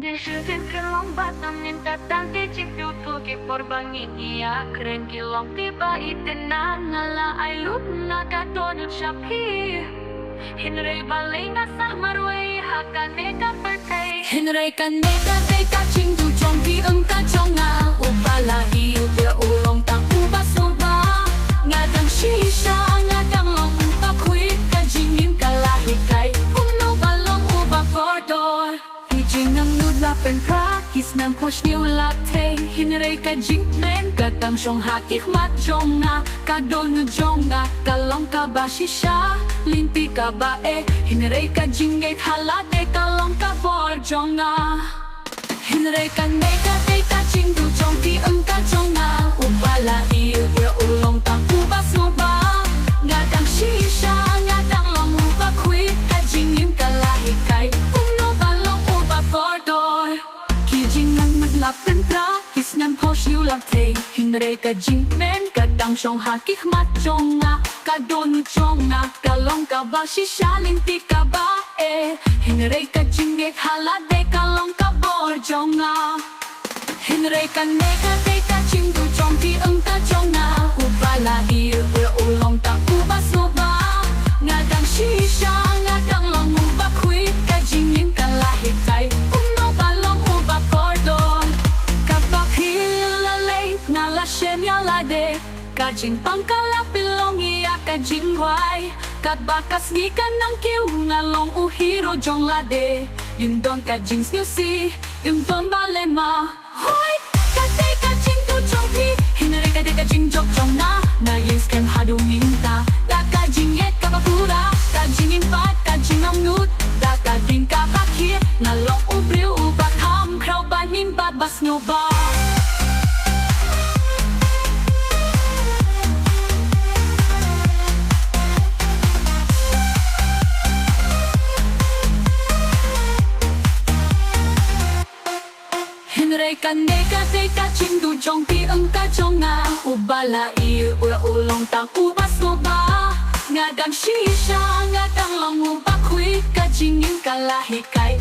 Disusun kelong batang minta tangki cipu tuki porbangi iya keren kilong tiba itenan ngala ay lupna katonut syapi Hinray balay nga sa marway hakane ka pertay Hinray kaneka teka cingdu chong di ka chong nga upala iu dia ulong tang ubas uba ngadang shisha ngadang long upa kuit kajingin kalahikay uno balong uba kordor Hijinang nudlapen prakis ng push ni ulate Hinray ka jingmen katang syong hakik matjong nga kadon jong nga kalong ka ba shisha Limpi ka ba Hinray ka jingit halate kalong ka borjong nga Hinray ka neka teka chingdu chong ti ka chong nga Upala iyo dia ulong tang ubas mo ba Ngadang shisha ngadang long uba kuit kajingin kalahikay uno balong uba kordor Kijing ang madlapen prakis ng posh ulate Hinray ka jingmen kadang syong hakik matjong nga kadon chong nga kalong ka ba shishalin ti ka ba Hinray ka jingit halade kalong ka borjong nga Hinray ka neka teka chingdu chong ti ka chong nga upala iyo ulong ta ubas mo ba ngadang shisha ngadang long uba kuit kajingin kalahikay uno balong uba kordon kapag hilalay nga lasyen yalade Kajing pangkalapilong iya kajing huay Katbakas gikan ng kiw ngalong uhiro jong lade Yung don kajing snyusi Yung don balema Hoy! Kate kajing tu chong pi Hinare kade kajing jok chong na Na yes kem hadu minta Da kajing et kapapura Kajing impat kajing amnut Da kajing kapakir Ngalong ubriw ubak ham Kraw banin babas nyoba Hinray ka neka teka chingdu chong ti ka chong nga Ubala iyo ulong tang ubas mo ba Ngadang shisha ngadang long uba kuit kajingin kalahikay